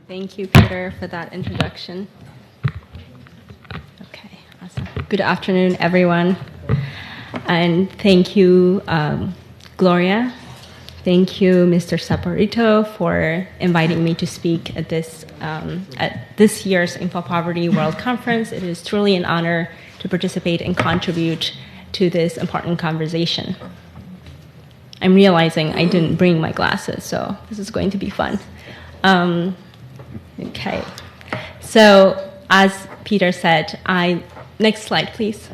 Thank you, Peter, for that introduction. Okay, awesome. Good afternoon, everyone. And thank you, Gloria. Thank you, Mr. Saporito, for inviting me to speak at this year's InfoPoverty World Conference. It is truly an honor to participate and contribute to this important conversation. I'm realizing I didn't bring my glasses, so this is going to be fun. Okay, so as Peter said, next slide, please.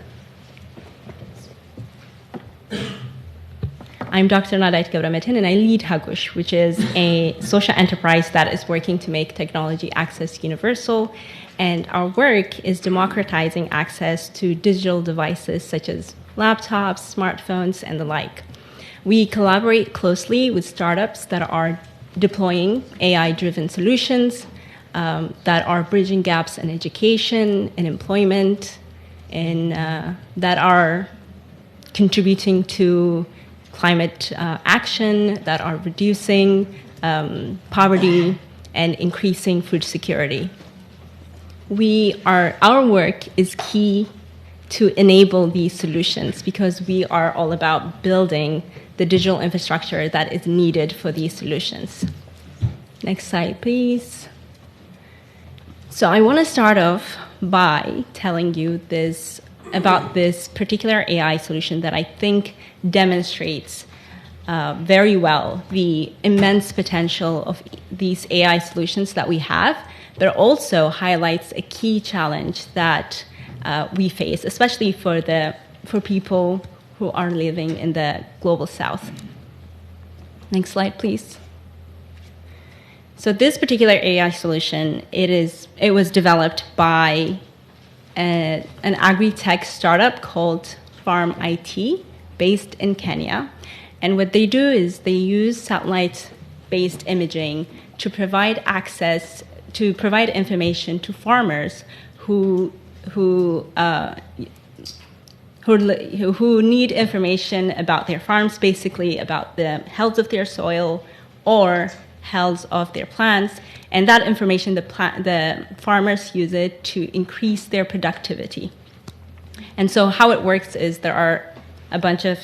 I'm Dr. Nadait Gebremedhen, and I lead Hagush, which is a social enterprise that is working to make technology access universal. And our work is democratizing access to digital devices such as laptops, smartphones, and the like. We collaborate closely with startups that are deploying AI-driven solutions that are bridging gaps in education and employment, and that are contributing to climate action, that are reducing poverty and increasing food security. Our work is key to enable these solutions because we are all about building the digital infrastructure that is needed for these solutions. Next slide, please. So I want to start off by telling you about this particular AI solution that I think demonstrates very well the immense potential of these AI solutions that we have, but also highlights a key challenge that we face, especially for people who are living in the global south. Next slide, please. So this particular AI solution, it was developed by an agri-tech startup called Farm IT, based in Kenya. And what they do is they use satellite-based imaging to provide information to farmers who need information about their farms, basically about the health of their soil or health of their plants, and that information, the farmers use it to increase their productivity. And so how it works is there are a bunch of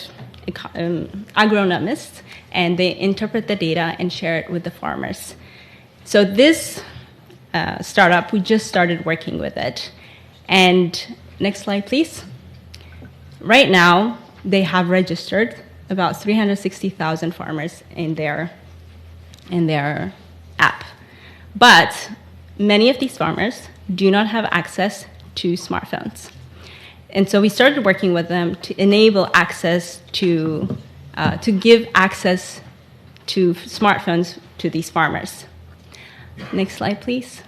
agronomists, and they interpret the data and share it with the farmers. So this startup, we just started working with it. And next slide, please. Right now, they have registered about 360,000 farmers in their app. But many of these farmers do not have access to smartphones. And so we started working with them to enable access to give access to smartphones to these farmers. Next slide, please.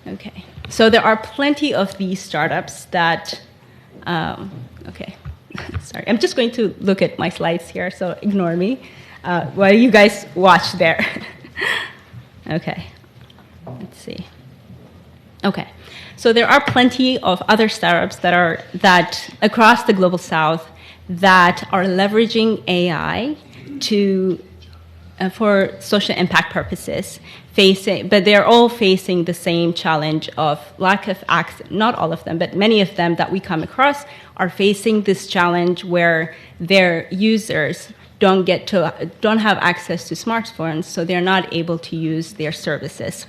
Okay. So there are plenty of these startups that, okay, sorry. I'm just going to look at my slides here, so ignore me while you guys watch there. Okay, let's see. Okay, so there are plenty of other startups that across the global south that are leveraging AI for social impact purposes, but they're all facing the same challenge of lack of access. Not all of them, but many of them that we come across are facing this challenge where their users don't have access to smartphones, so they're not able to use their services.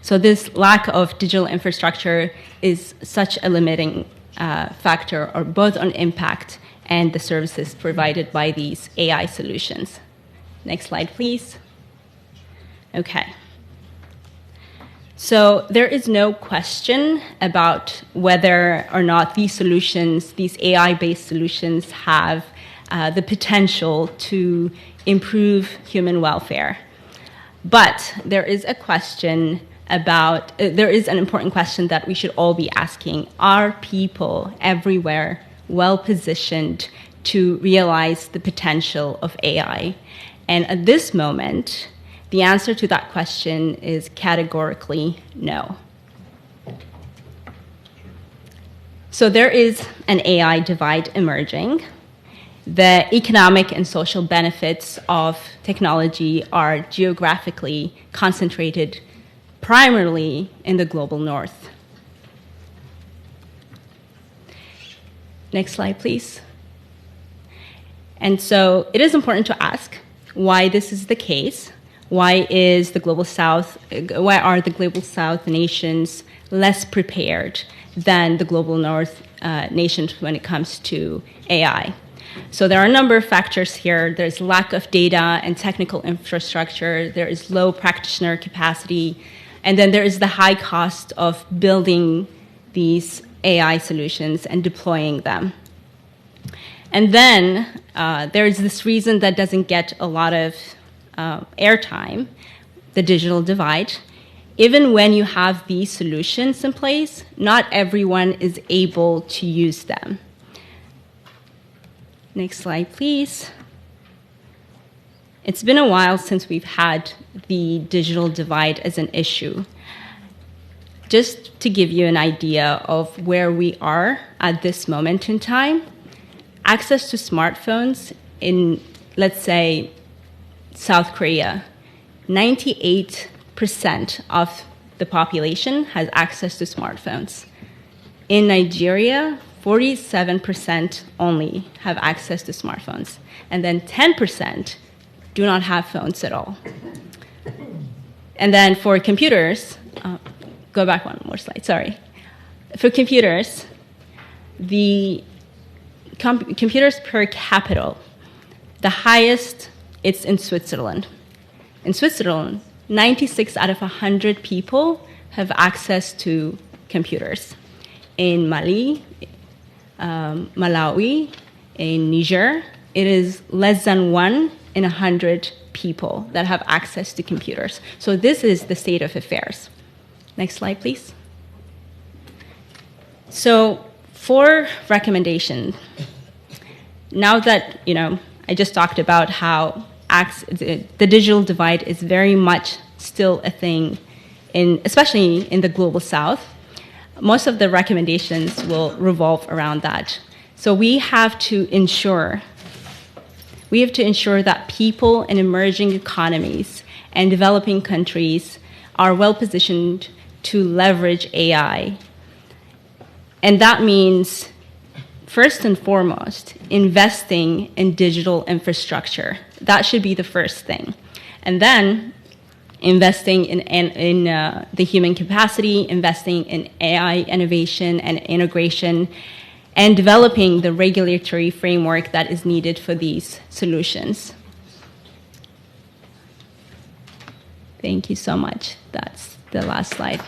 So this lack of digital infrastructure is such a limiting factor, or both on impact and the services provided by these AI solutions. Next slide, please. Okay. So there is no question about whether or not these AI-based solutions have the potential to improve human welfare. But there is an important question that we should all be asking. Are people everywhere well-positioned to realize the potential of AI? And at this moment, the answer to that question is categorically no. So there is an AI divide emerging. the economic and social benefits of technology are geographically concentrated primarily in the global north. Next slide, please. And so it is important to ask why this is the case. Why are the global South nations less prepared than the global North nations when it comes to AI? So there are a number of factors here. There's lack of data and technical infrastructure. There is low practitioner capacity. And then there is the high cost of building these AI solutions and deploying them. And then there is this reason that doesn't get a lot of airtime, the digital divide. Even when you have these solutions in place, not everyone is able to use them. Next slide, please. It's been a while since we've had the digital divide as an issue. Just to give you an idea of where we are at this moment in time, access to smartphones in, let's say, South Korea, 98% of the population has access to smartphones. In Nigeria, 47% only have access to smartphones. And then 10% do not have phones at all. And then for computers, go back one more slide, sorry. For computers, the computers per capita, the highest, it's in Switzerland. In Switzerland, 96 out of 100 people have access to computers. In Mali, Malawi, in Niger, it is less than 1 in 100 people that have access to computers. So this is the state of affairs. Next slide, please. So for recommendation, now that I just talked about how the digital divide is very much still a thing, especially in the global south, most of the recommendations will revolve around that. So we have to ensure that people in emerging economies and developing countries are well positioned to leverage AI. And that means, first and foremost, investing in digital infrastructure. That should be the first thing. And then investing in the human capacity, investing in AI innovation and integration, and developing the regulatory framework that is needed for these solutions. Thank you so much. That's the last slide.